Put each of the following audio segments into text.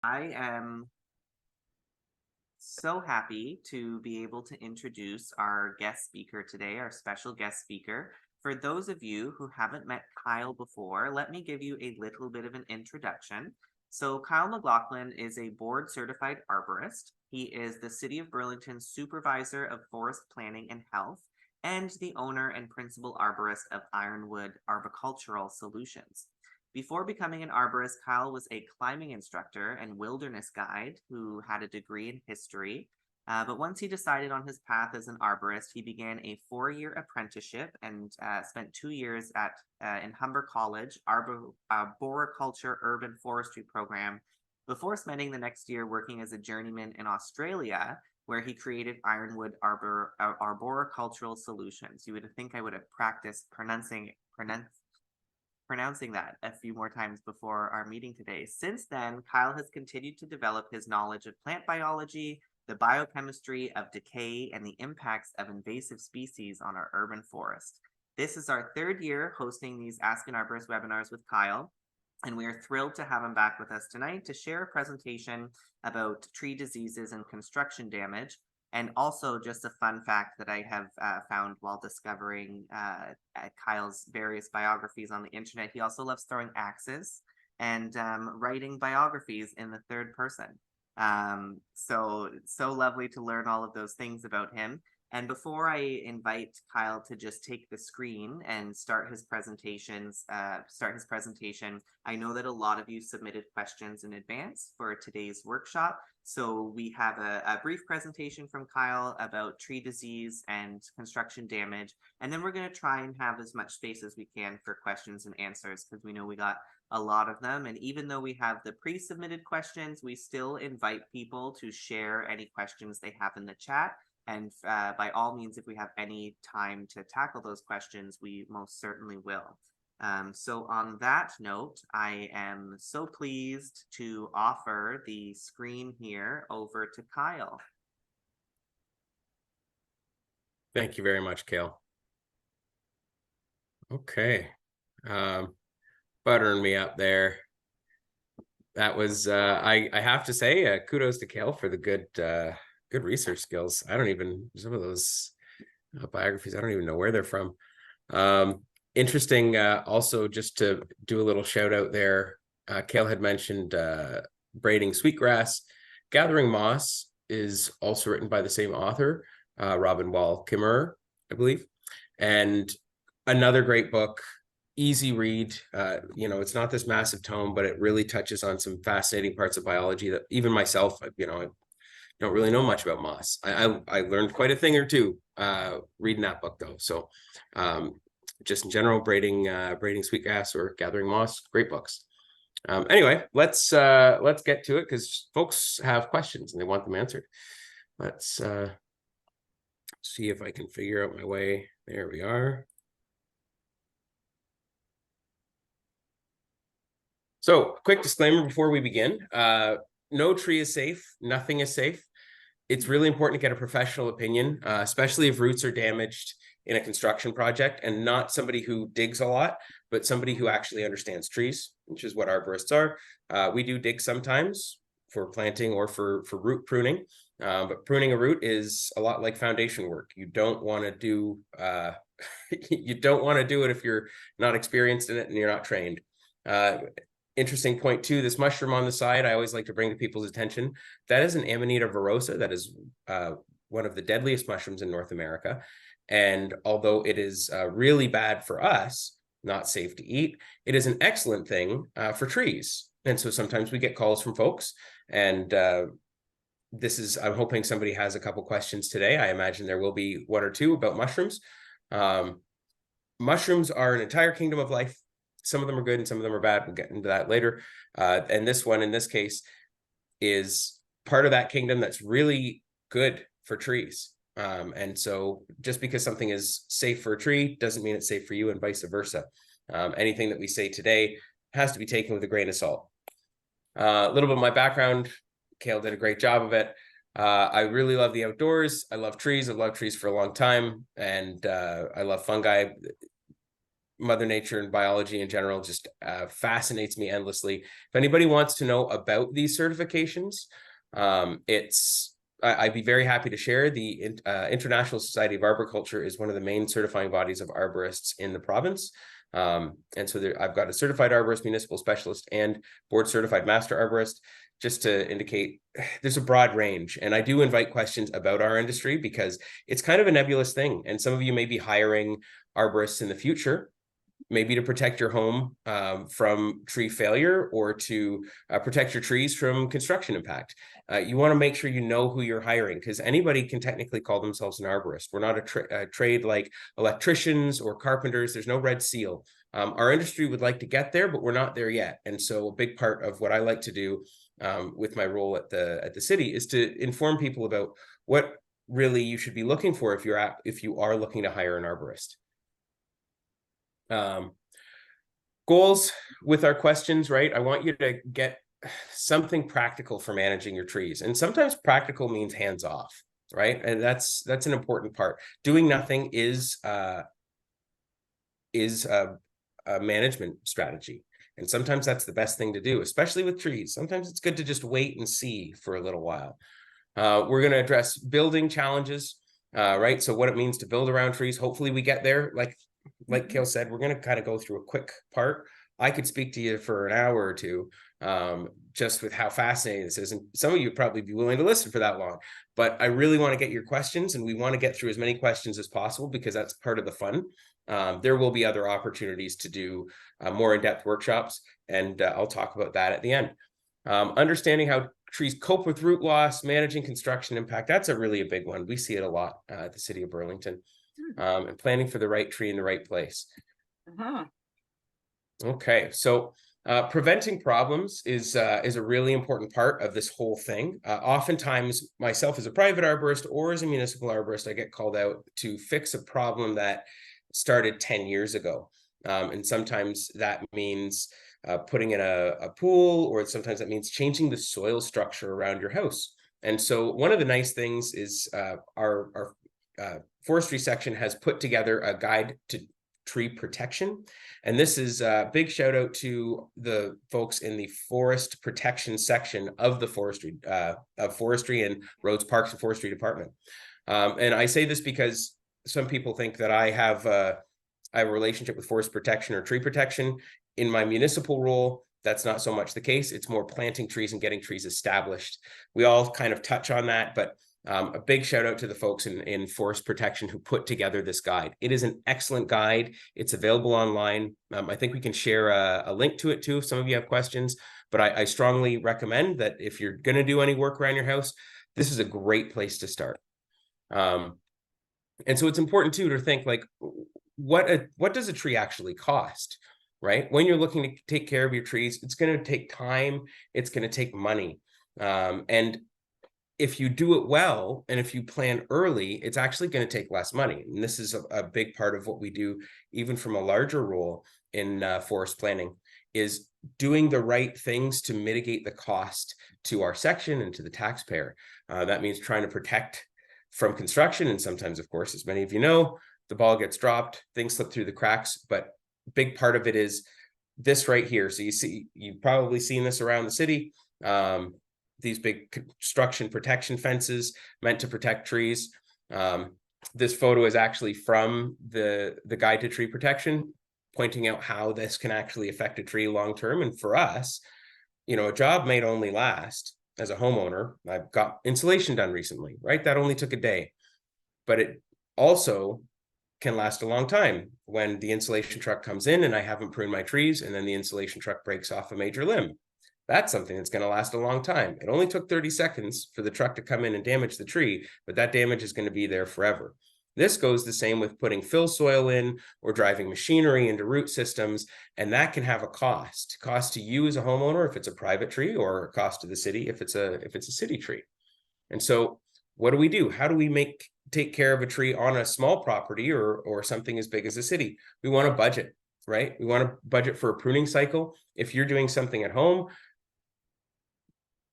I am so happy to be able to introduce our guest speaker today, our special guest speaker. For those of you who haven't met Kyle before, let me give you a little bit of an introduction. So, Kyle McLoughlin is a board certified arborist. He is the City of Burlington Supervisor of Forest Planning and Health and the owner and principal arborist of Ironwood Arboricultural Solutions. Before becoming an arborist, Kyle was a climbing instructor and wilderness guide who had a degree in history. But once he decided on his path as an arborist, he began a 4-year apprenticeship and spent 2 years in Humber College Arboriculture Urban Forestry program before spending the next year working as a journeyman in Australia, where he created Ironwood Arboricultural Solutions. You would think I would have practiced pronouncing that a few more times before our meeting today. Since then, Kyle has continued to develop his knowledge of plant biology, the biochemistry of decay, and the impacts of invasive species on our urban forest. This is our third year hosting these Ask an Arborist webinars with Kyle, and we are thrilled to have him back with us tonight to share a presentation about tree diseases and construction damage. And also, just a fun fact that I have found while discovering Kyle's various biographies on the internet, he also loves throwing axes and writing biographies in the third person. So lovely to learn all of those things about him. And before I invite Kyle to just take the screen and start his presentation, I know that a lot of you submitted questions in advance for today's workshop. So we have a brief presentation from Kyle about tree disease and construction damage. And then we're going to try and have as much space as we can for questions and answers, because we know we got a lot of them. And even though we have the pre-submitted questions, we still invite people to share any questions they have in the chat. And by all means, if we have any time to tackle those questions, we most certainly will. So on that note, I am so pleased to offer the screen here over to Kyle. Thank you very much, Kale. Okay. Buttering me up there. That was, I have to say, kudos to Kale for the good research skills. Some of those biographies, I don't even know where they're from. Interesting, also, just to do a little shout out there, Kale had mentioned braiding sweetgrass. Gathering Moss is also written by the same author, Robin Wall Kimmerer, I believe. And another great book, easy read. It's not this massive tome, but it really touches on some fascinating parts of biology that even myself, I don't really know much about moss. I learned quite a thing or two reading that book, though. So just in general, braiding sweetgrass or gathering moss, great books. Anyway, let's get to it, because folks have questions and they want them answered. Let's see if I can figure out my way. There we are. So, quick disclaimer before we begin. No tree is safe. Nothing is safe. It's really important to get a professional opinion, especially if roots are damaged in a construction project, and not somebody who digs a lot, but somebody who actually understands trees, which is what arborists are. We do dig sometimes for planting or for root pruning, but pruning a root is a lot like foundation work. You don't want to do it if you're not experienced in it and you're not trained. Interesting point too, this mushroom on the side, I always like to bring to people's attention. That is an Amanita virosa. That is one of the deadliest mushrooms in North America. And although it is really bad for us, not safe to eat, it is an excellent thing for trees. And so sometimes we get calls from folks, and I'm hoping somebody has a couple questions today. I imagine there will be one or two about mushrooms. Mushrooms are an entire kingdom of life. Some of them are good and some of them are bad. We'll get into that later. And this one, in this case, is part of that kingdom that's really good for trees. And so just because something is safe for a tree doesn't mean it's safe for you, and vice versa. Anything that we say today has to be taken with a grain of salt. A little bit of my background, Kale did a great job of it. I really love the outdoors. I love trees. I've loved trees for a long time, and I love fungi. Mother Nature and biology in general just fascinates me endlessly. If anybody wants to know about these certifications, I'd be very happy to share. The International Society of Arboriculture is one of the main certifying bodies of arborists in the province. And so I've got a certified arborist, municipal specialist, and board certified master arborist, just to indicate there's a broad range. And I do invite questions about our industry because it's kind of a nebulous thing. And some of you may be hiring arborists in the future, maybe to protect your home from tree failure or to protect your trees from construction impact. You want to make sure you know who you're hiring, because anybody can technically call themselves an arborist. We're not a trade like electricians or carpenters. There's no red seal. Our industry would like to get there, but we're not there yet. And so a big part of what I like to do with my role at the city is to inform people about what really you should be looking for if you are looking to hire an arborist. Goals with our questions, right? I want you to get something practical for managing your trees. And sometimes practical means hands off, right? And that's an important part. Doing nothing is a management strategy. And sometimes that's the best thing to do, especially with trees. Sometimes it's good to just wait and see for a little while. We're going to address building challenges, right? So what it means to build around trees. Hopefully we get there. Like Kale said, we're going to kind of go through a quick part. I could speak to you for an hour or two, just with how fascinating this is. And some of you would probably be willing to listen for that long, but I really want to get your questions, and we want to get through as many questions as possible because that's part of the fun. There will be other opportunities to do more in-depth workshops, and I'll talk about that at the end. Understanding how trees cope with root loss, managing construction impact. That's really a big one. We see it a lot at the City of Burlington. And planning for the right tree in the right place. Okay, so preventing problems is a really important part of this whole thing. Oftentimes, myself as a private arborist or as a municipal arborist, I get called out to fix a problem that started 10 years ago. And sometimes that means putting in a pool, or sometimes that means changing the soil structure around your house. And so one of the nice things is our forestry section has put together a guide to tree protection. And this is a big shout out to the folks in the forest protection section of the forestry and roads, parks, and forestry department. And I say this because some people think that I have a relationship with forest protection or tree protection. In my municipal role, that's not so much the case. It's more planting trees and getting trees established. We all kind of touch on that, but a big shout out to the folks in forest protection who put together this guide. It is an excellent guide. It's available online. I think we can share a link to it too if some of you have questions, but I strongly recommend that if you're going to do any work around your house, this is a great place to start. And so it's important too to think like, what does a tree actually cost, right? When you're looking to take care of your trees, it's going to take time. It's going to take money. And if you do it well, and if you plan early, it's actually going to take less money. And this is a big part of what we do, even from a larger role in forest planning, is doing the right things to mitigate the cost to our section and to the taxpayer. That means trying to protect from construction. And sometimes, of course, as many of you know, the ball gets dropped, things slip through the cracks. But a big part of it is this right here. So you've probably seen this around the city. These big construction protection fences meant to protect trees. This photo is actually from the Guide to Tree Protection, pointing out how this can actually affect a tree long-term. And for us, a job may only last, as a homeowner, I've got insulation done recently, right? That only took a day, but it also can last a long time when the insulation truck comes in and I haven't pruned my trees, and then the insulation truck breaks off a major limb. That's something that's going to last a long time. It only took 30 seconds for the truck to come in and damage the tree, but that damage is going to be there forever. This goes the same with putting fill soil in or driving machinery into root systems, and that can have a cost to you as a homeowner if it's a private tree, or a cost to the city if it's a city tree. And so what do? How do we take care of a tree on a small property or something as big as a city? We want to budget, right? We want to budget for a pruning cycle. If you're doing something at home,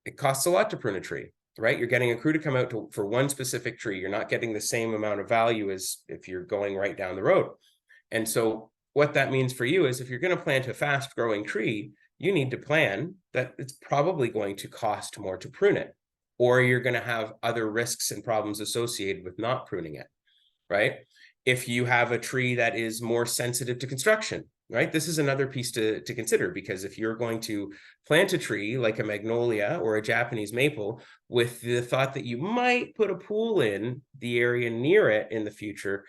it costs a lot to prune a tree, right? You're getting a crew to come out for one specific tree. You're not getting the same amount of value as if you're going right down the road. And so what that means for you is if you're going to plant a fast growing tree, you need to plan that it's probably going to cost more to prune it, or you're going to have other risks and problems associated with not pruning it, right? If you have a tree that is more sensitive to construction, right? This is another piece to consider, because if you're going to plant a tree like a magnolia or a Japanese maple with the thought that you might put a pool in the area near it in the future,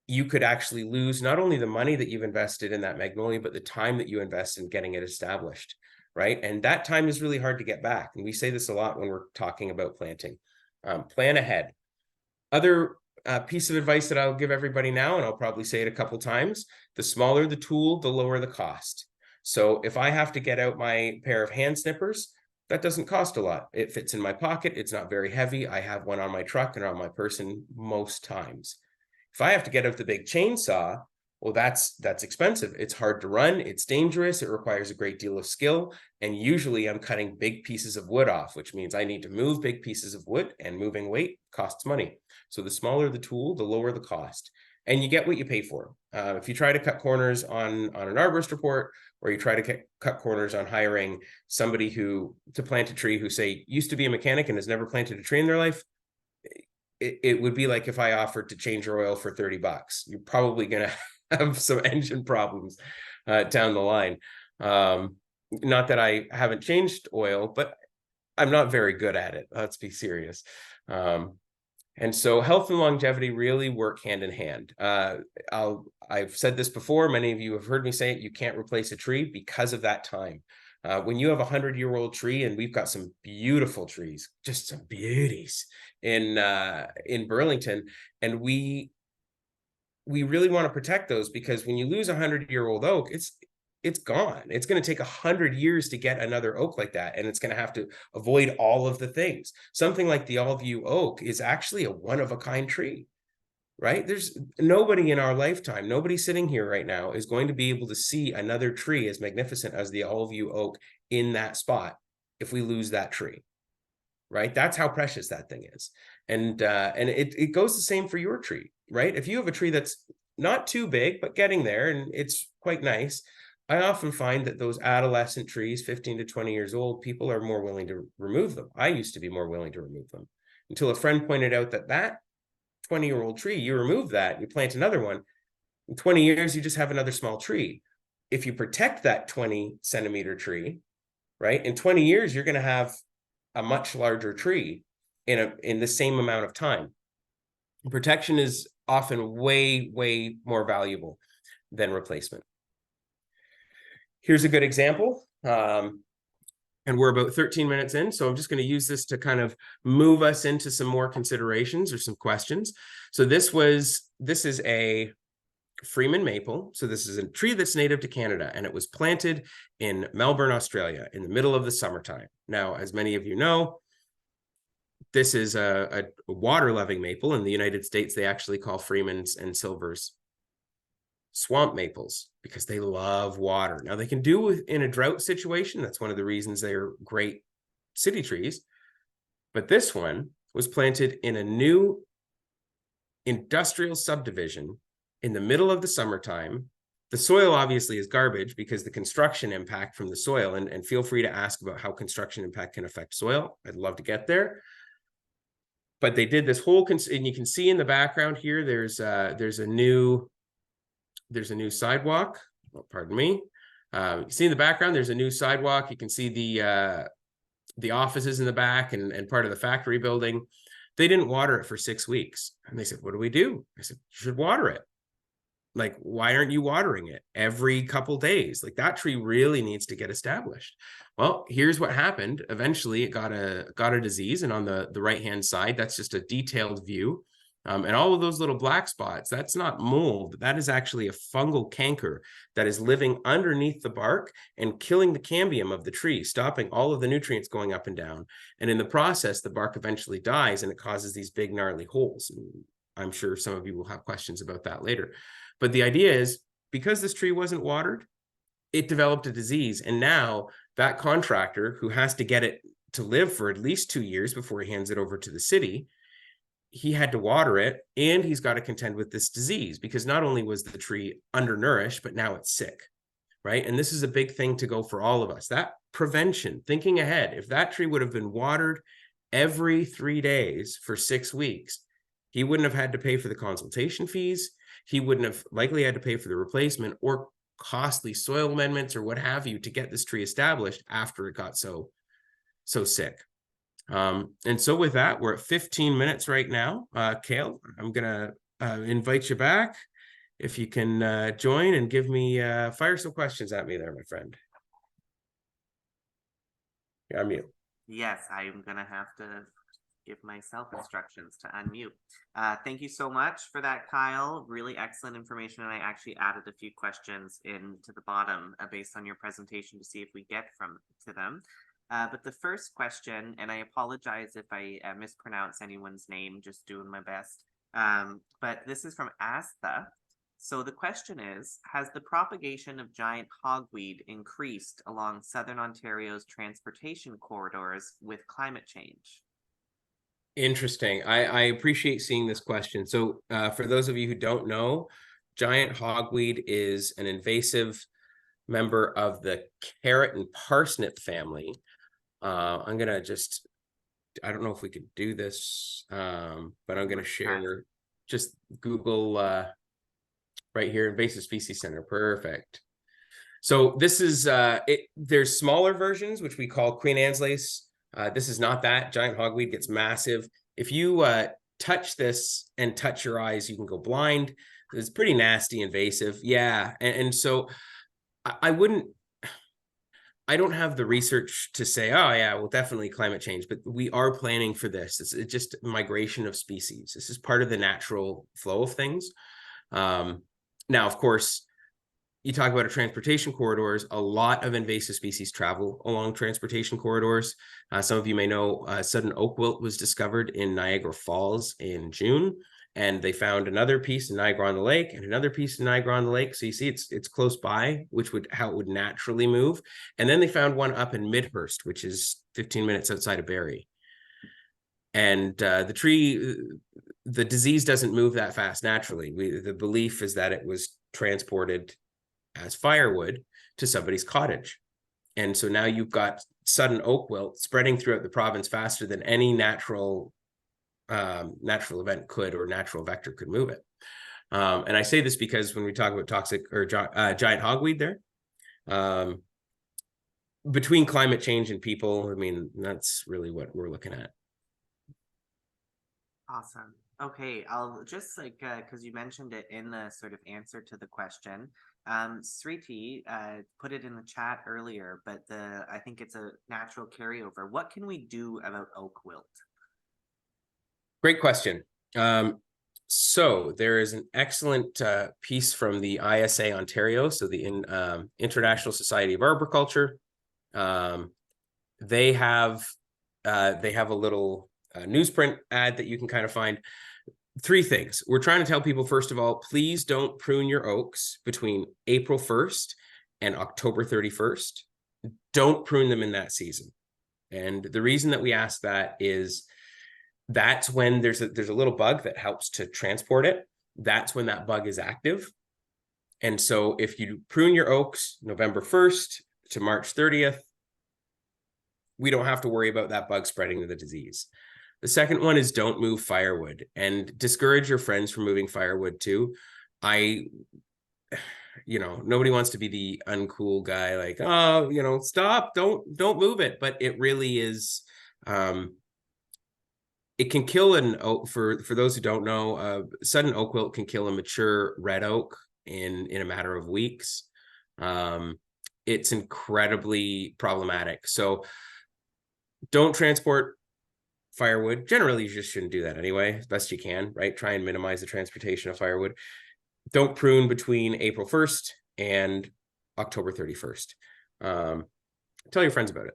you could actually lose not only the money that you've invested in that magnolia, but the time that you invest in getting it established, right? And that time is really hard to get back. And we say this a lot when we're talking about planting. Plan ahead. Other piece of advice that I'll give everybody now, and I'll probably say it a couple times, the smaller the tool, the lower the cost. So if I have to get out my pair of hand snippers, that doesn't cost a lot. It fits in my pocket. It's not very heavy. I have one on my truck and on my person most times. If I have to get out the big chainsaw, well, that's expensive. It's hard to run. It's dangerous. It requires a great deal of skill. And usually I'm cutting big pieces of wood off, which means I need to move big pieces of wood, and moving weight costs money. So the smaller the tool, the lower the cost. And you get what you pay for. If you try to cut corners on an arborist report, or you try to cut corners on hiring somebody to plant a tree who, say, used to be a mechanic and has never planted a tree in their life, it would be like if I offered to change your oil for $30. You're probably going to have some engine problems down the line. Not that I haven't changed oil, but I'm not very good at it. Let's be serious. And so health and longevity really work hand in hand. I've said this before. Many of you have heard me say it. You can't replace a tree because of that time. When you have a 100-year-old tree, and we've got some beautiful trees, just some beauties in Burlington, and we really want to protect those, because when you lose a 100-year-old oak, it's gone. It's going to take 100 years to get another oak like that, and it's going to have to avoid all of the things. Something like the Allview oak is actually a one-of-a-kind tree, right? There's nobody in our lifetime, nobody sitting here right now is going to be able to see another tree as magnificent as the Allview oak in that spot if we lose that tree, right? That's how precious that thing is. And it goes the same for your tree, right? If you have a tree that's not too big, but getting there, and it's quite nice, I often find that those adolescent trees, 15 to 20 years old, people are more willing to remove them. I used to be more willing to remove them, until a friend pointed out that 20-year-old tree, you remove that, you plant another one, in 20 years, you just have another small tree. If you protect that 20-centimeter tree, right, in 20 years, you're going to have a much larger tree in the same amount of time. Protection is often way, way more valuable than replacement. Here's a good example. And we're about 13 minutes in, so I'm just going to use this to kind of move us into some more considerations or some questions. So this is a Freeman Maple. So this is a tree that's native to Canada, and it was planted in Melbourne, Australia, in the middle of the summertime. Now, as many of you know, this is a water-loving maple. In the United States, they actually call Freemans and Silvers swamp maples, because they love water. Now, they can do in a drought situation. That's one of the reasons they're great city trees. But this one was planted in a new industrial subdivision in the middle of the summertime. The soil obviously is garbage because the construction impact from the soil, and feel free to ask about how construction impact can affect soil. I'd love to get there. But they did this whole, and you can see in the background here, there's a new sidewalk. Oh, pardon me. You can see in the background, there's a new sidewalk. You can see the offices in the back and part of the factory building. They didn't water it for 6 weeks. And they said, what do we do? I said, you should water it. Like, why aren't you watering it every couple days? Like, that tree really needs to get established. Well, here's what happened. Eventually it got a disease. And on the right-hand side, that's just a detailed view. And all of those little black spots, that's not mold. That is actually a fungal canker that is living underneath the bark and killing the cambium of the tree, stopping all of the nutrients going up and down. And in the process, the bark eventually dies, and it causes these big gnarly holes. And I'm sure some of you will have questions about that later. But the idea is, because this tree wasn't watered, it developed a disease. And now that contractor, who has to get it to live for at least 2 years before he hands it over to the city, he had to water it, and he's got to contend with this disease, because not only was the tree undernourished, but now it's sick, right? And this is a big thing to go for all of us. That prevention, thinking ahead, if that tree would have been watered every 3 days for 6 weeks, he wouldn't have had to pay for the consultation fees. He wouldn't have likely had to pay for the replacement or costly soil amendments or what have you to get this tree established after it got so sick. And so with that, we're at 15 minutes right now. Kale, I'm gonna invite you back. If you can join and give me fire some questions at me there, my friend. Yeah, I'm mute. Yes, I'm gonna have to give myself instructions to unmute. Thank you so much for that, Kyle. Really excellent information. And I actually added a few questions into the bottom based on your presentation to see if we get to them. But the first question, and I apologize if I mispronounce anyone's name, just doing my best. But this is from Ask the. So the question is, has the propagation of giant hogweed increased along Southern Ontario's transportation corridors with climate change? Interesting. I appreciate seeing this question. So for those of you who don't know, giant hogweed is an invasive member of the carrot and parsnip family. I'm gonna just, I don't know if we could do this, but I'm gonna share just Google right here, invasive species center. Perfect. So this is there's smaller versions which we call Queen Anne's lace. This is not that. Giant hogweed gets massive. If you touch this and touch your eyes, you can go blind. It's pretty nasty, invasive. Yeah, and so I wouldn't. I don't have the research to say, oh yeah, well, definitely climate change, but we are planning for this. It's just migration of species. This is part of the natural flow of things. Now, of course, you talk about transportation corridors, a lot of invasive species travel along transportation corridors. Some of you may know sudden oak wilt was discovered in Niagara Falls in June, and they found another piece in Niagara-on-the-Lake and another piece in Niagara-on-the-Lake. So you see it's close by, which would how it would naturally move. And then they found one up in Midhurst, which is 15 minutes outside of Barrie. And the disease doesn't move that fast naturally. The belief is that it was transported as firewood to somebody's cottage. And so now you've got sudden oak wilt spreading throughout the province faster than any natural event could, or natural vector could move it. And I say this because when we talk about toxic or giant hogweed there, between climate change and people, I mean, that's really what we're looking at. Awesome. Okay, I'll just because you mentioned it in the sort of answer to the question. Sriti put it in the chat earlier, but I think it's a natural carryover. What can we do about oak wilt? Great question. So there is an excellent piece from the ISA Ontario, so the International Society of Arboriculture. They have a little newsprint ad that you can kind of find. 3 things. We're trying to tell people, first of all, please don't prune your oaks between April 1st and October 31st. Don't prune them in that season. And the reason that we ask that is that's when there's a little bug that helps to transport it. That's when that bug is active. And so if you prune your oaks November 1st to March 30th, we don't have to worry about that bug spreading the disease. The second one is don't move firewood, and discourage your friends from moving firewood too. Nobody wants to be the uncool guy, like, oh, stop, don't move it. But it really is, it can kill an oak. For those who don't know, sudden oak wilt can kill a mature red oak in a matter of weeks. It's incredibly problematic. So don't transport firewood. Generally, you just shouldn't do that anyway, as best you can, right? Try and minimize the transportation of firewood. Don't prune between April 1st and October 31st. Tell your friends about it.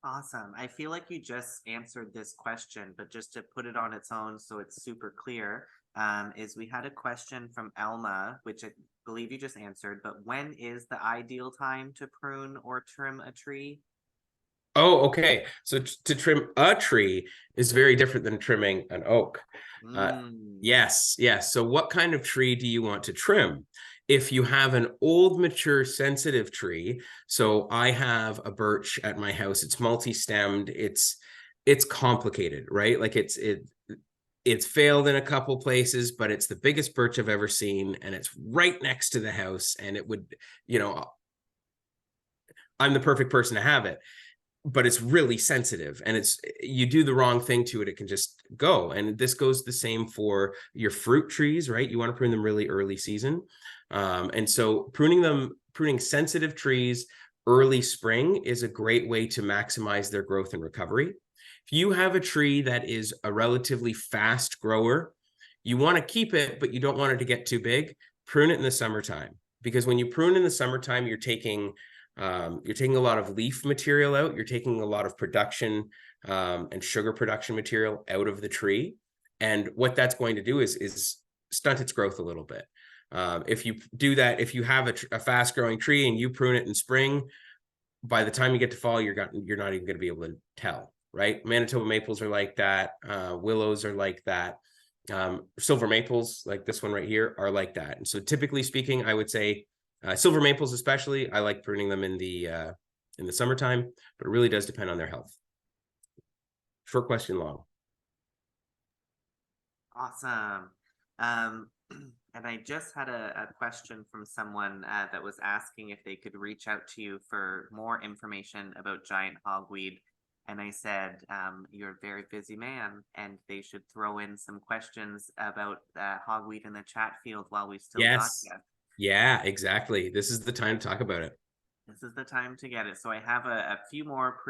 Awesome. I feel like you just answered this question, but just to put it on its own so it's super clear, is we had a question from Elma, which I believe you just answered, but when is the ideal time to prune or trim a tree? Oh, okay. So to trim a tree is very different than trimming an oak. Mm, Yes, yes. So what kind of tree do you want to trim? If you have an old, mature, sensitive tree, so I have a birch at my house. It's multi-stemmed. It's complicated, right? Like it's failed in a couple places, but it's the biggest birch I've ever seen, and it's right next to the house. And it would, you know, I'm the perfect person to have it, but it's really sensitive, and it's, you do the wrong thing to it, it can just go. And this goes the same for your fruit trees, right? You want to prune them really early season. And so pruning sensitive trees early spring is a great way to maximize their growth and recovery. If you have a tree that is a relatively fast grower, you want to keep it, but you don't want it to get too big. Prune it in the summertime, because when you prune in the summertime, you're taking a lot of leaf material out. You're taking a lot of production and sugar production material out of the tree. And what that's going to do is stunt its growth a little bit. If you do that, if you have a fast growing tree and you prune it in spring, by the time you get to fall, you're not even going to be able to tell, right? Manitoba maples are like that. Willows are like that. Silver maples, like this one right here, are like that. And so typically speaking, I would say silver maples, especially, I like pruning them in the summertime, but it really does depend on their health. Short question, long. awesome. And I just had a question from someone that was asking if they could reach out to you for more information about giant hogweed. And I said, you're a very busy man, and they should throw in some questions about hogweed in the chat field while we still got Yes. you. Yeah, exactly. This is the time to talk about it. This is the time to get it. So I have a few more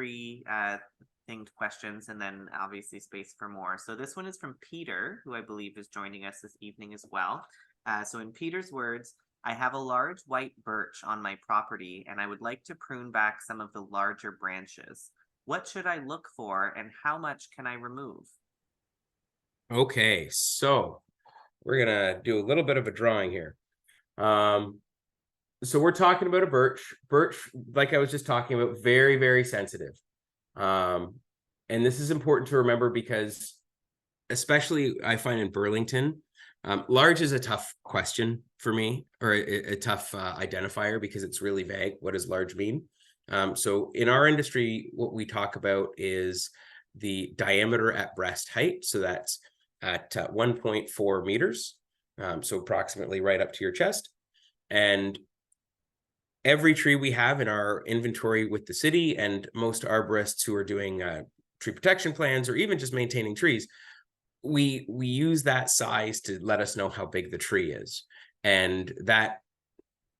thinged questions, and then obviously space for more. So this one is from Peter, who I believe is joining us this evening as well. So in Peter's words, I have a large white birch on my property, and I would like to prune back some of the larger branches. What should I look for, and how much can I remove? Okay, so we're gonna do a little bit of a drawing here. So we're talking about a birch. Birch, like I was just talking about, very, very sensitive. And this is important to remember because, especially I find in Burlington, large is a tough question for me, or a tough identifier, because it's really vague. What does large mean? So in our industry, what we talk about is the diameter at breast height. So that's at 1.4 meters. So approximately right up to your chest. And every tree we have in our inventory with the city, and most arborists who are doing tree protection plans or even just maintaining trees, we use that size to let us know how big the tree is. And that,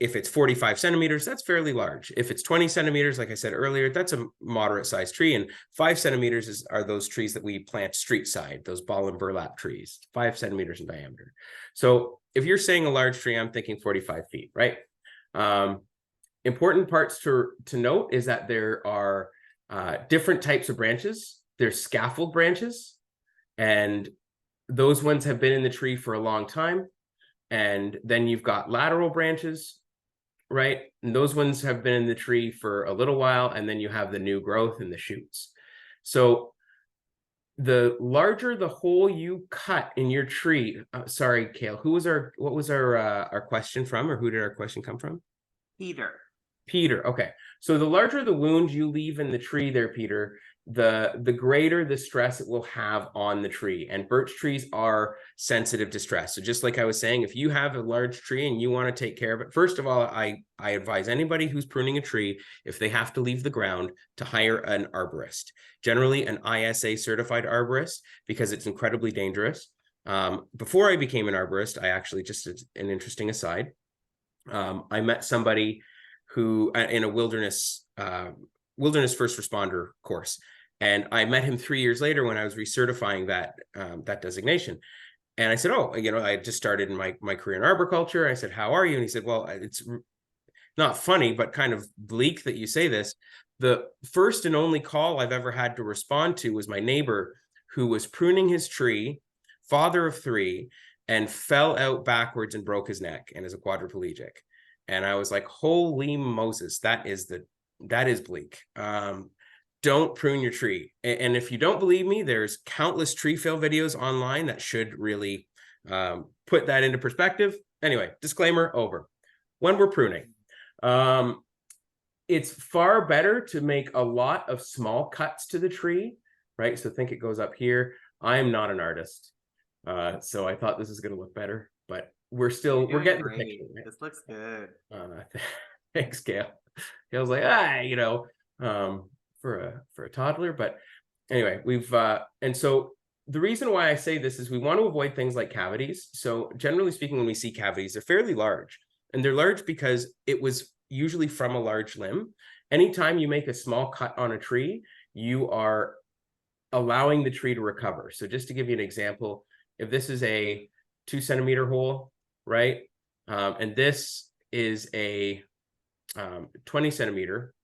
if it's 45 centimeters, that's fairly large. If it's 20 centimeters, like I said earlier, that's a moderate sized tree. And 5 centimeters are those trees that we plant street side, those ball and burlap trees, 5 centimeters in diameter. So if you're saying a large tree, I'm thinking 45 feet, right? Important parts to note is that there are different types of branches. There's scaffold branches, and those ones have been in the tree for a long time. And then you've got lateral branches, right? And those ones have been in the tree for a little while, and then you have the new growth and the shoots. So the larger the hole you cut in your tree, sorry, Kale, what was our question from, or who did our question come from? Peter. Peter, okay. So the larger the wound you leave in the tree there, Peter, the greater the stress it will have on the tree. And birch trees are sensitive to stress. So just like I was saying, if you have a large tree and you want to take care of it, first of all, I advise anybody who's pruning a tree, if they have to leave the ground, to hire an arborist, generally an ISA certified arborist, because it's incredibly dangerous. Before I became an arborist, I actually, just an interesting aside, I met somebody who in a wilderness first responder course, and I met him 3 years later when I was recertifying that designation. And I said, oh, I just started in my career in arboriculture. I said, how are you? And he said, well, it's not funny, but kind of bleak that you say this. The first and only call I've ever had to respond to was my neighbor, who was pruning his tree, father of 3, and fell out backwards and broke his neck and is a quadriplegic. And I was like, holy Moses, that is bleak. don't prune your tree. And if you don't believe me, there's countless tree fail videos online that should really put that into perspective. Anyway, disclaimer over. When we're pruning, it's far better to make a lot of small cuts to the tree, right? So think it goes up here. I am not an artist. So I thought this is going to look better, but we're getting the picture, right? This looks good. Thanks, Gail. Gail's like, for a toddler. But anyway, and so the reason why I say this is we want to avoid things like cavities. So generally speaking, when we see cavities, they're fairly large, and they're large because it was usually from a large limb. Anytime you make a small cut on a tree, you are allowing the tree to recover. So just to give you an example, if this is a 2 centimeter hole, right? And this is a 20 centimeter,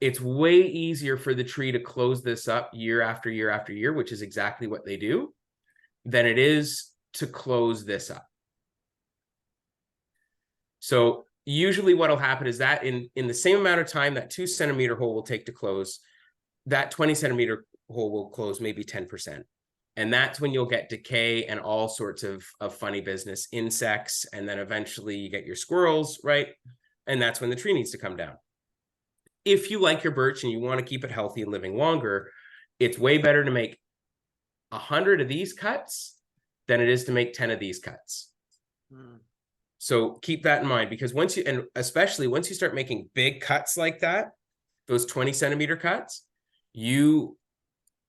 it's way easier for the tree to close this up year after year after year, which is exactly what they do, than it is to close this up. So usually what'll happen is that in the same amount of time that 2 centimeter hole will take to close, that 20 centimeter hole will close maybe 10%. And that's when you'll get decay and all sorts of funny business, insects, and then eventually you get your squirrels, right? And that's when the tree needs to come down. If you like your birch and you want to keep it healthy and living longer, it's way better to make 100 of these cuts than it is to make 10 of these cuts. So keep that in mind, because especially once you start making big cuts like that, those 20 centimeter cuts, you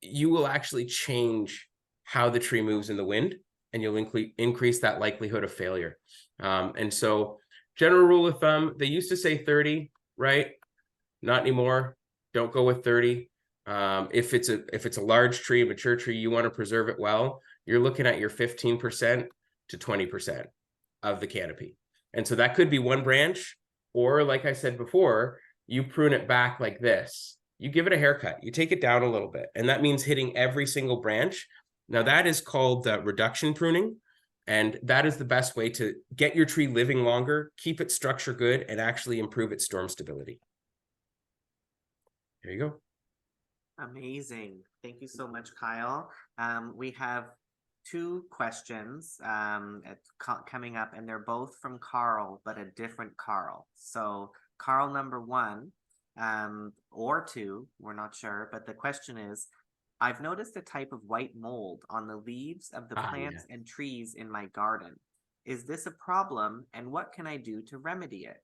will actually change how the tree moves in the wind, and you'll increase that likelihood of failure. And so general rule of thumb, they used to say 30, right? Not anymore. Don't go with 30. If it's a large tree, a mature tree, you want to preserve it well, you're looking at your 15% to 20% of the canopy. And so that could be one branch, or like I said before, you prune it back like this. You give it a haircut, you take it down a little bit, and that means hitting every single branch. Now that is called reduction pruning, and that is the best way to get your tree living longer, keep its structure good, and actually improve its storm stability. There you go. Amazing. Thank you so much, Kyle. We have 2 questions coming up, and they're both from Carl, but a different Carl. So Carl number 1, or 2, we're not sure, but the question is, I've noticed a type of white mold on the leaves of the plants and trees in my garden. Is this a problem, and what can I do to remedy it?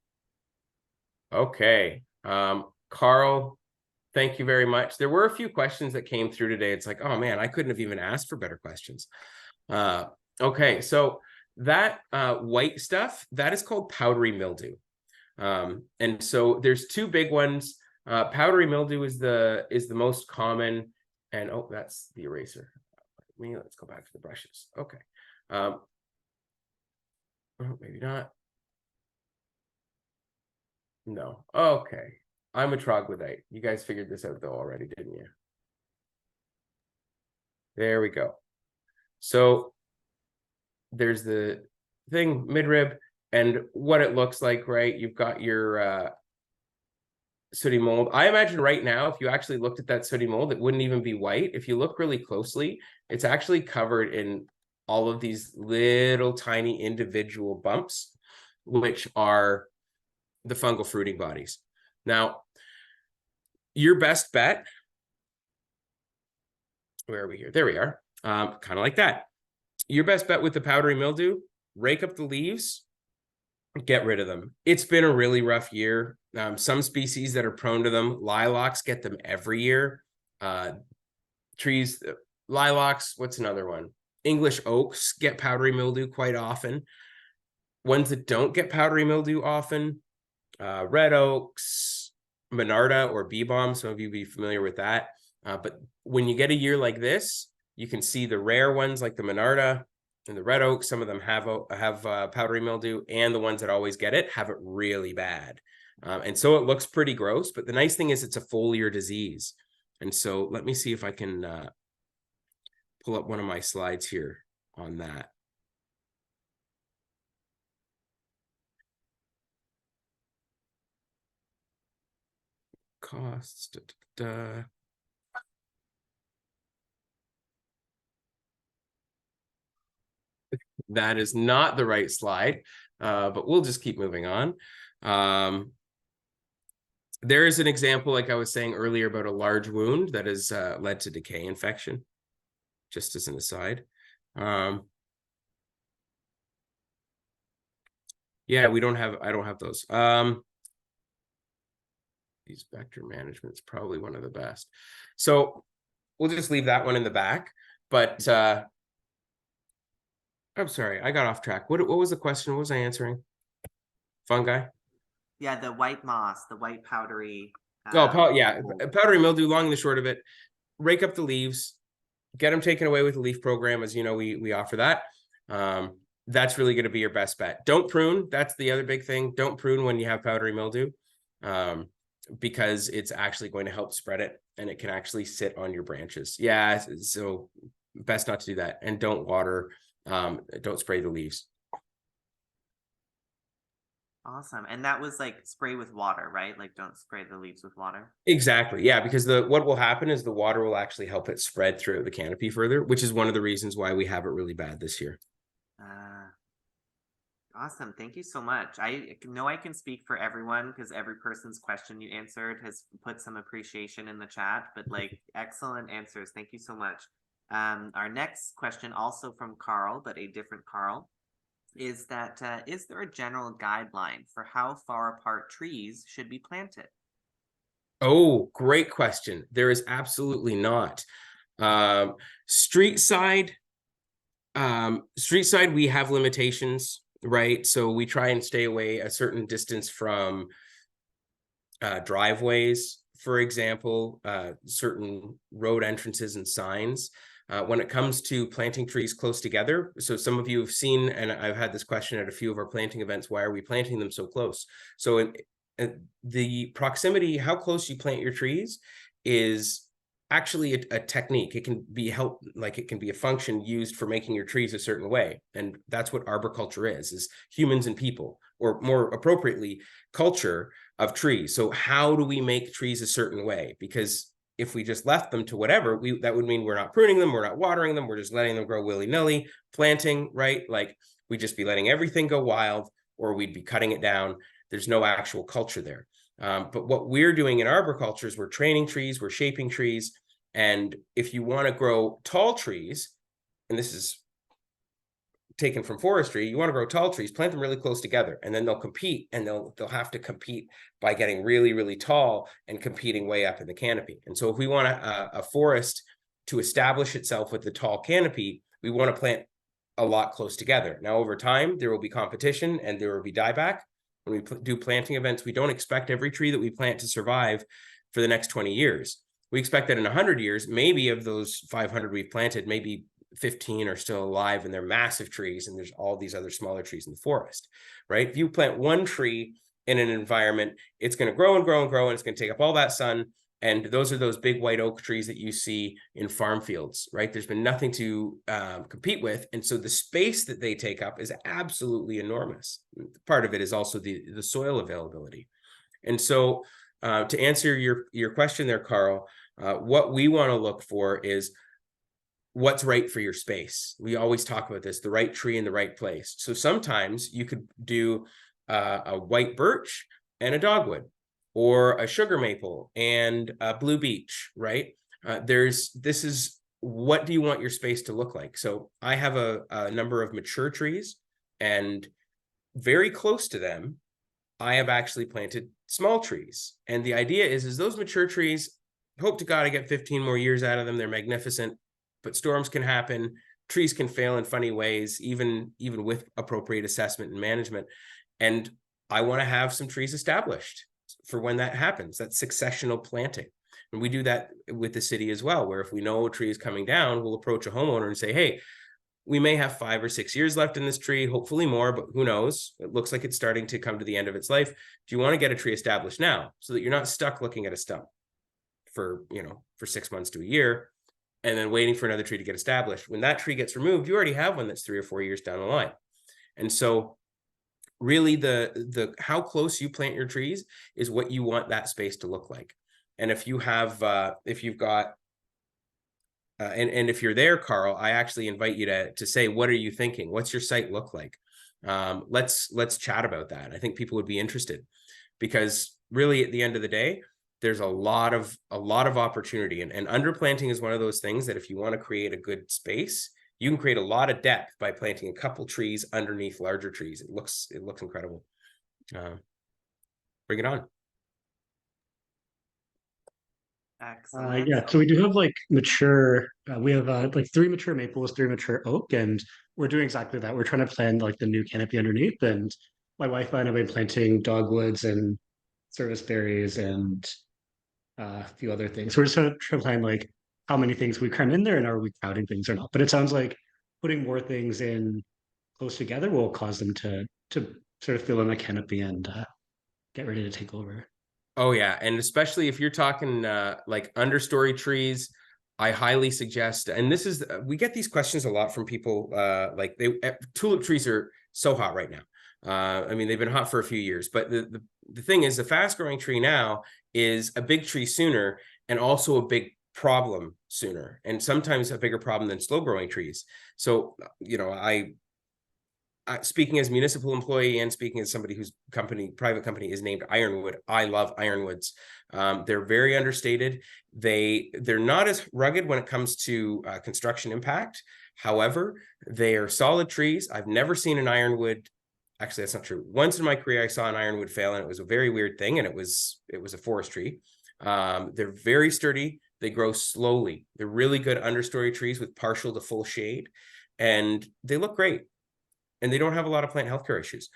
Okay. Carl, thank you very much. There were a few questions that came through today. It's like, oh man, I couldn't have even asked for better questions. Okay, so that white stuff, that is called powdery mildew. And so there's 2 big ones. Powdery mildew is the most common. And oh, that's the eraser. Let's go back to the brushes. Okay. Oh, maybe not. No. Okay. I'm a troglodyte. You guys figured this out though already, didn't you? There we go. So there's the thing, midrib, and what it looks like, right? You've got your sooty mold. I imagine right now, if you actually looked at that sooty mold, it wouldn't even be white. If you look really closely, it's actually covered in all of these little tiny individual bumps, which are the fungal fruiting bodies. Now, your best bet, where are we here? There we are. Kind of like that. Your best bet with the powdery mildew, rake up the leaves, get rid of them. It's been a really rough year. Some species that are prone to them, lilacs get them every year. Trees, lilacs, what's another one? English oaks get powdery mildew quite often. Ones that don't get powdery mildew often, red oaks, Monarda or bee balm, some of you be familiar with that. But when you get a year like this, you can see the rare ones like the Monarda and the red oak. Some of them have powdery mildew, and the ones that always get it have it really bad. And so it looks pretty gross, but the nice thing is it's a foliar disease. And so let me see if I can pull up one of my slides here on that. costs. That is not the right slide, but we'll just keep moving on. There is an example, like I was saying earlier, about a large wound that has led to decay infection, just as an aside. Yeah, I don't have those. These vector management is probably one of the best. So we'll just leave that one in the back. But I'm sorry, I got off track. What was the question? What was I answering? Fungi? Yeah, the white moss, the white powdery. Yeah, powdery mildew. Long and the short of it, rake up the leaves, get them taken away with the leaf program. As you know, we offer that. That's really going to be your best bet. Don't prune. That's the other big thing. Don't prune when you have powdery mildew, because it's actually going to help spread it, and it can actually sit on your branches. Yeah, so best not to do that. And don't water. Don't spray the leaves. Awesome. And that was like spray with water, right? Like don't spray the leaves with water. Exactly. Yeah, because what will happen is the water will actually help it spread through the canopy further, which is one of the reasons why we have it really bad this year. Awesome. Thank you so much. I know I can speak for everyone because every person's question you answered has put some appreciation in the chat, but like excellent answers. Thank you so much. Our next question, also from Carl, but a different Carl, is that is there a general guideline for how far apart trees should be planted? Oh, great question. There is absolutely not. Street side, we have limitations, right? So we try and stay away a certain distance from driveways, for example, certain road entrances and signs. When it comes to planting trees close together, so some of you have seen, and I've had this question at a few of our planting events, why are we planting them so close? So the proximity, how close you plant your trees is actually a technique. It can be it can be a function used for making your trees a certain way. And that's what arboriculture is humans and people, or more appropriately, culture of trees. So how do we make trees a certain way? Because if we just left them to whatever, that would mean we're not pruning them, we're not watering them, we're just letting them grow willy-nilly. Planting, right? Like we'd just be letting everything go wild, or we'd be cutting it down. There's no actual culture there. But what we're doing in arboriculture is we're training trees, we're shaping trees. And if you want to grow tall trees, and this is taken from forestry, you want to grow tall trees, plant them really close together, and then they'll compete, and they'll have to compete by getting really, really tall and competing way up in the canopy. And so if we want a forest to establish itself with the tall canopy, we want to plant a lot close together. Now, over time, there will be competition and there will be dieback. When we do planting events, we don't expect every tree that we plant to survive for the next 20 years. We expect that in 100 years, maybe of those 500 we've planted, maybe 15 are still alive, and they're massive trees, and there's all these other smaller trees in the forest, right? If you plant one tree in an environment, it's going to grow and grow and grow, and it's going to take up all that sun. And those are those big white oak trees that you see in farm fields, right? There's been nothing to compete with. And so the space that they take up is absolutely enormous. Part of it is also the soil availability. And so to answer your question there, Carl, what we want to look for is what's right for your space. We always talk about this, the right tree in the right place. So sometimes you could do a white birch and a dogwood, or a sugar maple and a blue beech, right? This is, what do you want your space to look like? So I have a number of mature trees, and very close to them, I have actually planted small trees. And the idea is those mature trees, hope to God I get 15 more years out of them. They're magnificent, but storms can happen. Trees can fail in funny ways, even with appropriate assessment and management. And I want to have some trees established for when that happens. That's successional planting. And we do that with the city as well, where if we know a tree is coming down, we'll approach a homeowner and say, hey, we may have 5 or 6 years left in this tree, hopefully more, but who knows? It looks like it's starting to come to the end of its life. Do you want to get a tree established now, so that you're not stuck looking at a stump for 6 months to a year and then waiting for another tree to get established? When that tree gets removed, you already have one that's 3 or 4 years down the line. And so really the how close you plant your trees is what you want that space to look like. And if you have, if you've got, and if you're there, Carl, I actually invite you to say, what are you thinking? What's your site look like? Let's chat about that. I think people would be interested, because really at the end of the day, there's a lot of opportunity, and underplanting is one of those things that if you want to create a good space, you can create a lot of depth by planting a couple trees underneath larger trees. It looks incredible. Bring it on. Excellent. Yeah, so we do have like mature, we have like 3 mature maples, 3 mature oak, and we're doing exactly that. We're trying to plant like the new canopy underneath, and my wife and I have been planting dogwoods and service berries and a few other things. So we're just trying to plan like how many things we cram in there and are we crowding things or not. But it sounds like putting more things in close together will cause them to sort of fill in the canopy and get ready to take over. Oh yeah, and especially if you're talking like understory trees, I highly suggest. And this is, we get these questions a lot from people. Like tulip trees are so hot right now. I mean, they've been hot for a few years, but the thing is, the fast growing tree now is a big tree sooner, and also a big problem sooner, and sometimes a bigger problem than slow growing trees. So, you know, speaking as municipal employee and speaking as somebody whose private company is named Ironwood, I love ironwoods. They're very understated. They're not as rugged when it comes to construction impact. However, they are solid trees. I've never seen an ironwood. Actually, that's not true. Once in my career, I saw an ironwood fail, and it was a very weird thing. And it was a forest tree. They're very sturdy. They grow slowly. They're really good understory trees with partial to full shade, and they look great. And they don't have a lot of plant healthcare issues.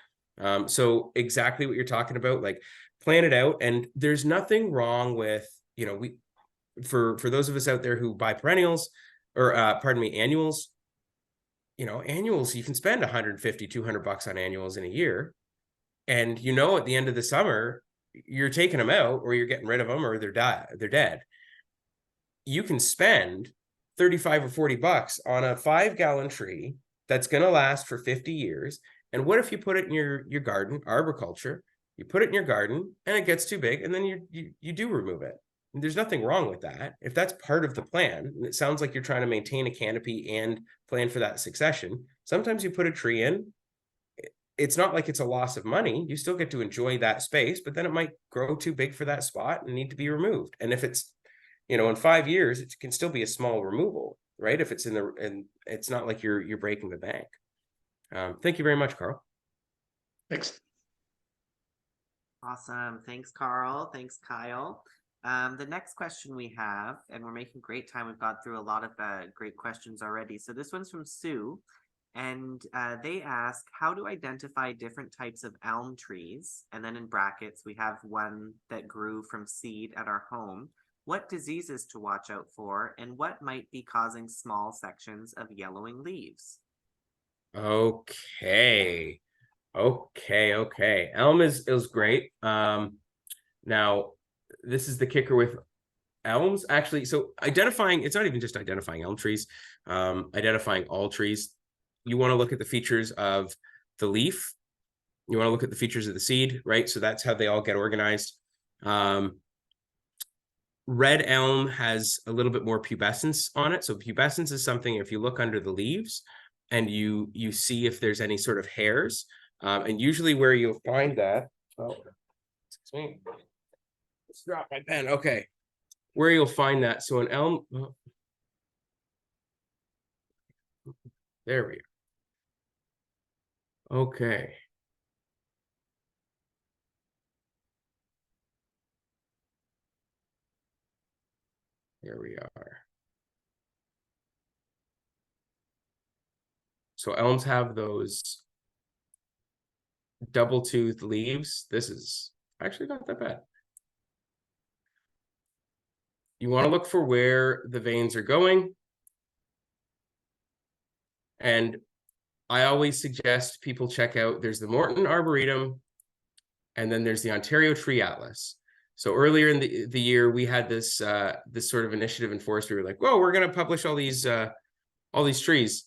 So exactly what you're talking about, like plan it out. And there's nothing wrong with, you know, for those of us out there who buy perennials or pardon me, annuals, you know, annuals, you can spend 150, 200 bucks on annuals in a year. And, you know, at the end of the summer, you're taking them out, or you're getting rid of them, or they're dead. You can spend 35 or 40 bucks on a 5-gallon tree that's going to last for 50 years. And what if you put it in your garden, arboriculture, you put it in your garden and it gets too big, and then you do remove it. And there's nothing wrong with that. If that's part of the plan, and it sounds like you're trying to maintain a canopy and plan for that succession, sometimes you put a tree in, it's not like it's a loss of money. You still get to enjoy that space, but then it might grow too big for that spot and need to be removed. And if it's, you know, in 5 years, it can still be a small removal, right? If it's and it's not like you're breaking the bank. Thank you very much, Carl. Thanks. Awesome. Thanks, Carl. Thanks, Kyle. The next question we have, and we're making great time. We've got through a lot of great questions already. So this one's from Sue, and they ask, how to identify different types of elm trees? And then in brackets, we have one that grew from seed at our home. What diseases to watch out for, and what might be causing small sections of yellowing leaves? Okay. Elm is great. Now this is the kicker with elms, actually. So identifying, it's not even just identifying elm trees, identifying all trees. You want to look at the features of the leaf. You want to look at the features of the seed, right? So that's how they all get organized. Red elm has a little bit more pubescence on it. So pubescence is something, if you look under the leaves and you see if there's any sort of hairs, and usually where you'll find that, oh, excuse me, let's drop my pen. Okay, where you'll find that. So an elm, oh, there we go. Okay. Here we are. So elms have those double-toothed leaves. This is actually not that bad. You want to look for where the veins are going. And I always suggest people check out, there's the Morton Arboretum, and then there's the Ontario Tree Atlas. So earlier in the year, we had this this sort of initiative in forestry. We were like, whoa, we're going to publish all these trees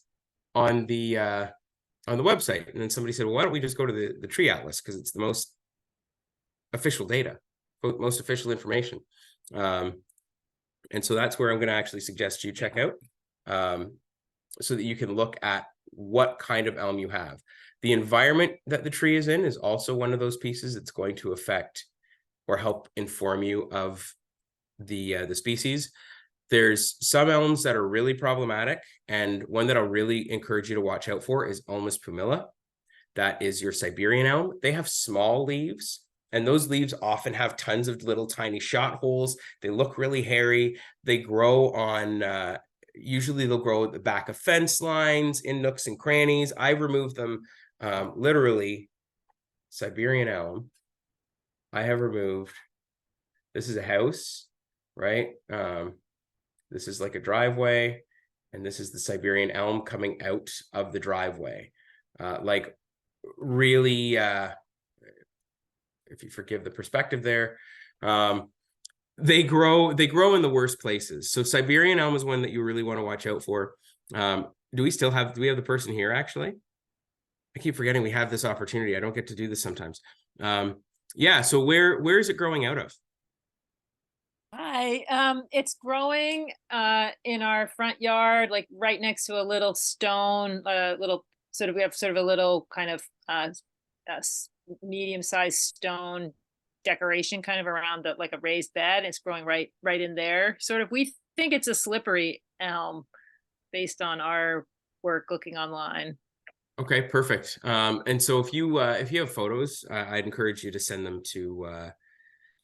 on the website. And then somebody said, well, why don't we just go to the Tree Atlas, because it's the most official data, most official information. And so that's where I'm going to actually suggest you check out, so that you can look at what kind of elm you have. The environment that the tree is in is also one of those pieces that's going to affect or help inform you of the species. There's some elms that are really problematic, and one that I'll really encourage you to watch out for is Ulmus pumila. That is your Siberian elm. They have small leaves, and those leaves often have tons of little tiny shot holes. They look really hairy. They grow on, usually they'll grow at the back of fence lines, in nooks and crannies. I remove them, literally. Siberian elm, I have removed. This is a house, right? This is like a driveway, and this is the Siberian elm coming out of the driveway. Like really, if you forgive the perspective there, they grow in the worst places. So Siberian elm is one that you really want to watch out for. Do we have the person here actually? I keep forgetting we have this opportunity. I don't get to do this sometimes. Yeah, so where is it growing out of? Hi, it's growing in our front yard, like right next to a little stone, little we have sort of a little kind of medium-sized stone decoration kind of around like a raised bed. It's growing right in there. Sort of, we think it's a slippery elm based on our work looking online. Okay, perfect. And so if you have photos, I'd encourage you to send them to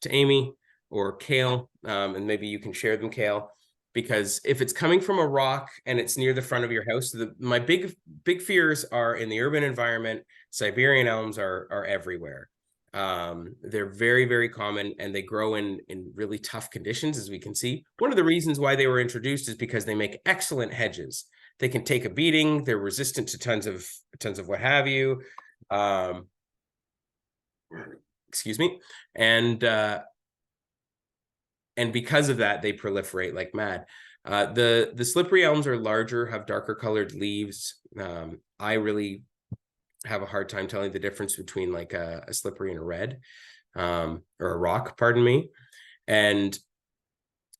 Amy or Kale, and maybe you can share them, Kale, because if it's coming from a rock and it's near the front of your house, my big fears are in the urban environment. Siberian elms are everywhere. They're very, very common, and they grow in really tough conditions, as we can see. One of the reasons why they were introduced is because they make excellent hedges. They can take a beating. They're resistant to tons of what have you. Excuse me. And because of that, they proliferate like mad. The slippery elms are larger, have darker colored leaves. I really have a hard time telling the difference between like a slippery and a red, or a rock, pardon me. And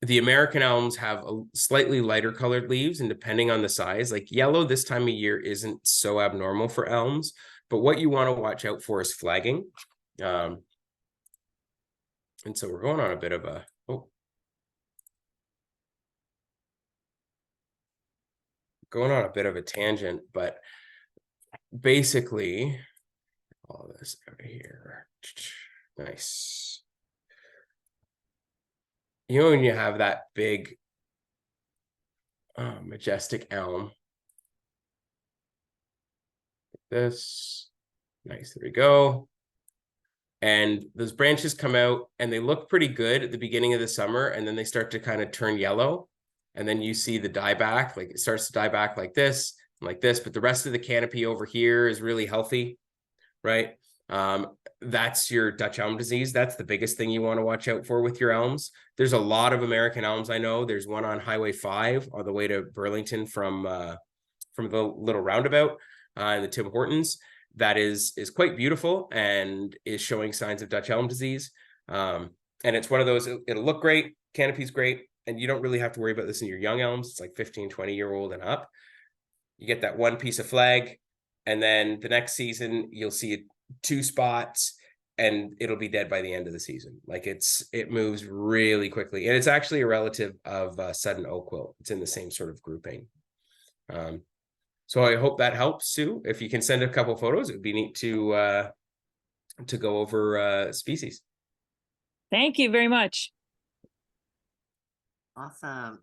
the American elms have a slightly lighter colored leaves, and depending on the size, like yellow this time of year isn't so abnormal for elms, but what you want to watch out for is flagging. And so we're going on a bit of a, tangent, but basically all this over here. Nice. You know, when you have that big majestic elm, this, nice, there we go. And those branches come out and they look pretty good at the beginning of the summer, and then they start to kind of turn yellow. And then you see the dieback, like it starts to die back like this, but the rest of the canopy over here is really healthy, right? That's your Dutch elm disease. That's the biggest thing you want to watch out for with your elms. There's a lot of American elms. I know there's one on Highway 5 on the way to Burlington from the little roundabout in the Tim Hortons. That is quite beautiful and is showing signs of Dutch elm disease. And it's one of those, it'll look great, canopy's great, and you don't really have to worry about this in your young elms. It's like 15, 20-year-old and up. You get that one piece of flag, and then the next season you'll see 2 spots, and it'll be dead by the end of the season. Like it moves really quickly, and it's actually a relative of sudden oak wilt. It's in the same sort of grouping. So I hope that helps, Sue. If you can send a couple photos, it would be neat to go over species. Thank you very much. Awesome.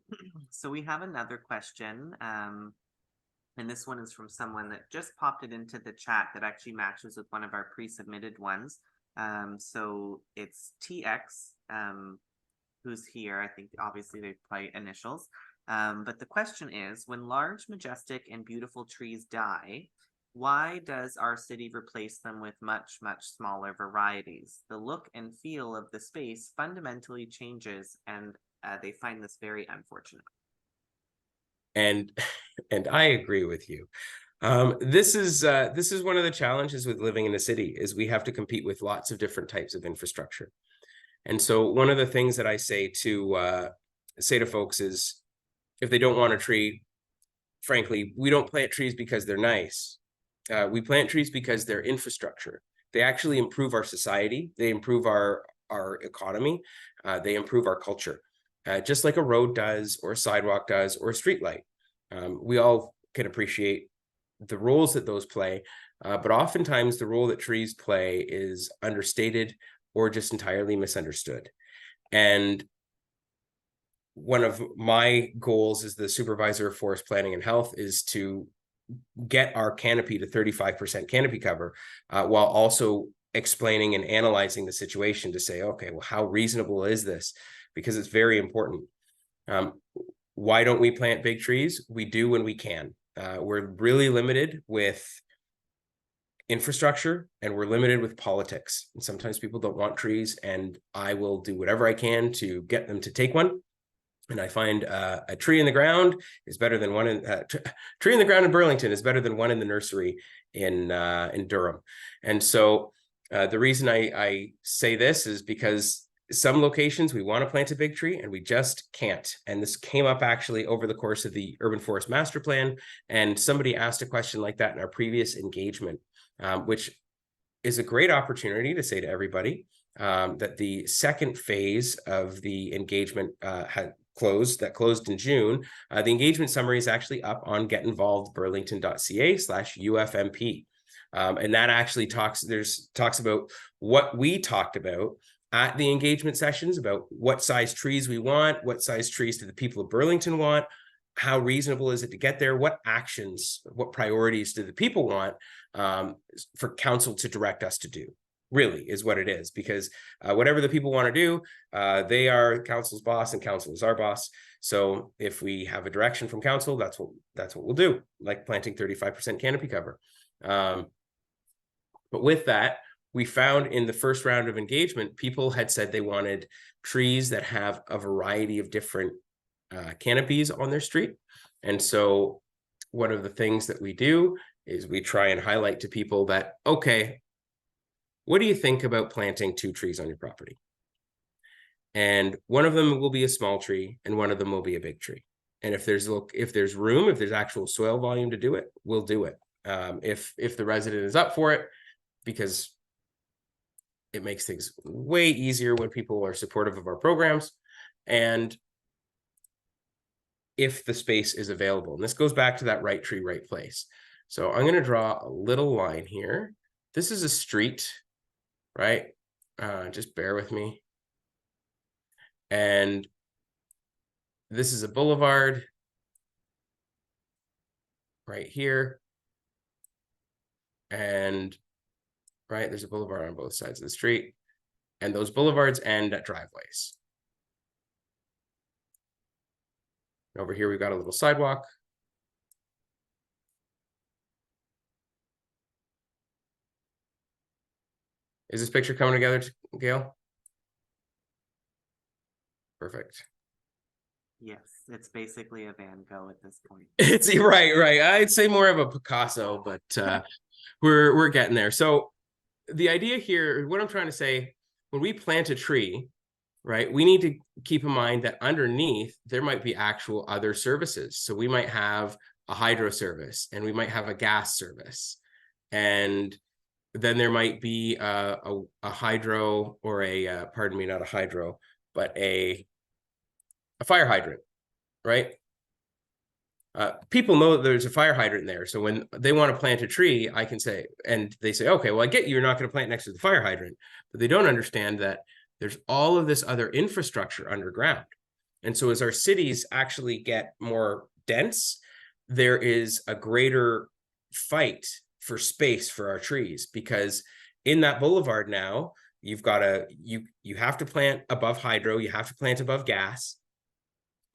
So we have another question. And this one is from someone that just popped it into the chat that actually matches with one of our pre-submitted ones. So it's TX, who's here. I think obviously they play initials. But the question is, when large, majestic, and beautiful trees die, why does our city replace them with much, much smaller varieties? The look and feel of the space fundamentally changes, and they find this very unfortunate. And I agree with you. This is one of the challenges with living in a city, is we have to compete with lots of different types of infrastructure. And so one of the things that I say to folks is, if they don't want a tree, frankly, we don't plant trees because they're nice. We plant trees because they're infrastructure. They actually improve our society. They improve our economy. They improve our culture, just like a road does, or a sidewalk does, or a street light. We all can appreciate the roles that those play, but oftentimes the role that trees play is understated or just entirely misunderstood. And one of my goals as the supervisor of forest planning and health is to get our canopy to 35% canopy cover, while also explaining and analyzing the situation to say, okay, well, how reasonable is this? Because it's very important. Why don't we plant big trees? We do when we can. We're really limited with infrastructure, and we're limited with politics. And sometimes people don't want trees, and I will do whatever I can to get them to take one. And I find a tree in the ground is better than one in tree in the ground in Burlington is better than one in the nursery in Durham. And so the reason I say this is because some locations we want to plant a big tree and we just can't. And this came up actually over the course of the Urban Forest Master Plan. And somebody asked a question like that in our previous engagement, which is a great opportunity to say to everybody that the second phase of the engagement had closed in June. The engagement summary is actually up on getinvolvedburlington.ca/UFMP. And that actually talks about what we talked about at the engagement sessions, about what size trees we want, what size trees do the people of Burlington want, how reasonable is it to get there, what actions, what priorities do the people want for council to direct us to do. Really is what it is, because whatever the people want to do, they are council's boss and council is our boss. So if we have a direction from council, that's what we'll do, like planting 35% canopy cover. But with that, we found in the first round of engagement, people had said they wanted trees that have a variety of different canopies on their street. And so one of the things that we do is we try and highlight to people that, okay, what do you think about planting 2 trees on your property? And one of them will be a small tree and one of them will be a big tree. And if there's room, if there's actual soil volume to do it, we'll do it. If the resident is up for it, because it makes things way easier when people are supportive of our programs, and if the space is available. And this goes back to that right tree, right place. So I'm going to draw a little line here. This is a street, right? Just bear with me. And this is a boulevard right here. And right, there's a boulevard on both sides of the street. And those boulevards end at driveways. Over here, we've got a little sidewalk. Is this picture coming together, Gail? Perfect. Yes, it's basically a Van Gogh at this point. It's right. I'd say more of a Picasso, but we're getting there. So the idea here, what I'm trying to say, when we plant a tree, right, we need to keep in mind that underneath there might be actual other services. So we might have a hydro service, and we might have a gas service, and then there might be a hydro, or a pardon me, not a hydro, but a fire hydrant, right? People know that there's a fire hydrant there. So when they want to plant a tree, I can say, and they say, okay, well, I get you're not going to plant next to the fire hydrant, but they don't understand that there's all of this other infrastructure underground. And so as our cities actually get more dense, there is a greater fight for space for our trees, because in that boulevard now, you've got you have to plant above hydro, you have to plant above gas.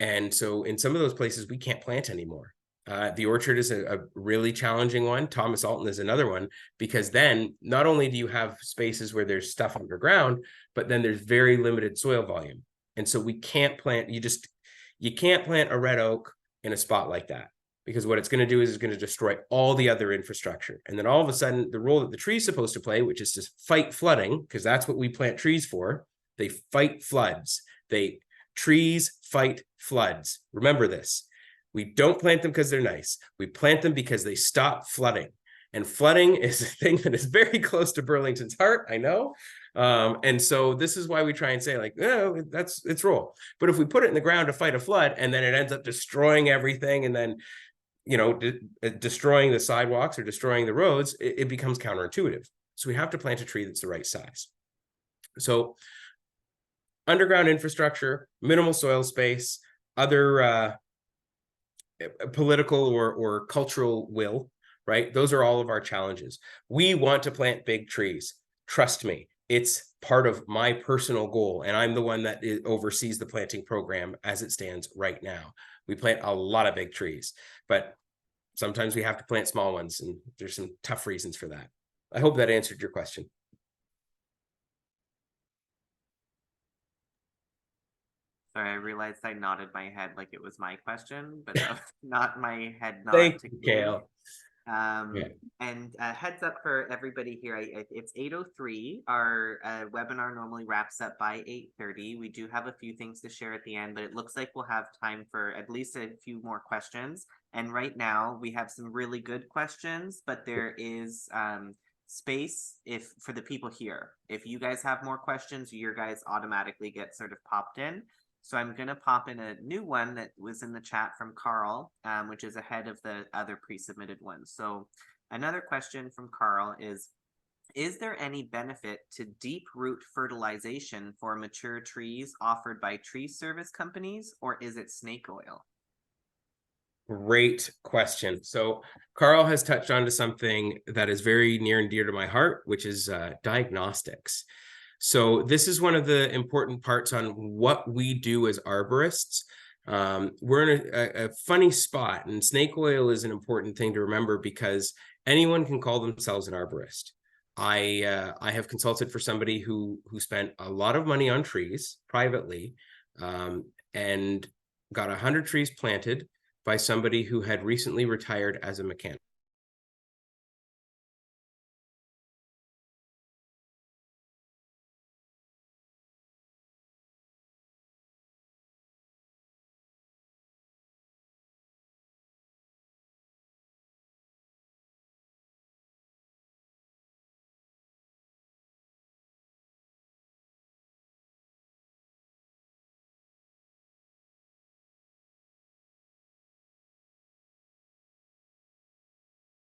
And so in some of those places, we can't plant anymore. The orchard is a really challenging one. Thomas Alton is another one, because then not only do you have spaces where there's stuff underground, but then there's very limited soil volume. And so we can't plant, you can't plant a red oak in a spot like that, because what it's going to do is it's going to destroy all the other infrastructure. And then all of a sudden, the role that the tree is supposed to play, which is to fight flooding, because that's what we plant trees for, They fight floods. Trees fight floods. Remember this. We don't plant them because they're nice. We plant them because they stop flooding. And flooding is a thing that is very close to Burlington's heart, I know. And so this is why we try and say, like, no, that's its role. But if we put it in the ground to fight a flood and then it ends up destroying everything and then, you know, destroying the sidewalks or destroying the roads, it becomes counterintuitive. So we have to plant a tree that's the right size. So underground infrastructure, minimal soil space, other political or cultural will, right? Those are all of our challenges. We want to plant big trees. Trust me, it's part of my personal goal. And I'm the one that oversees the planting program as it stands right now. We plant a lot of big trees, but sometimes we have to plant small ones, and there's some tough reasons for that. I hope that answered your question. Sorry, I realized I nodded my head like it was my question, but that was not my head nod. Thank to you, give. Kale. And heads up for everybody here, it's 8:03. Our webinar normally wraps up by 8:30. We do have a few things to share at the end, but it looks like we'll have time for at least a few more questions. And right now we have some really good questions, but there is space for the people here. If you guys have more questions, your guys automatically get sort of popped in. So I'm going to pop in a new one that was in the chat from Carl, which is ahead of the other pre-submitted ones. So another question from Carl is there any benefit to deep root fertilization for mature trees offered by tree service companies, or is it snake oil? Great question. So Carl has touched on to something that is very near and dear to my heart, which is diagnostics. So this is one of the important parts on what we do as arborists. We're in a funny spot, and snake oil is an important thing to remember because anyone can call themselves an arborist. I have consulted for somebody who spent a lot of money on trees privately and got 100 trees planted by somebody who had recently retired as a mechanic.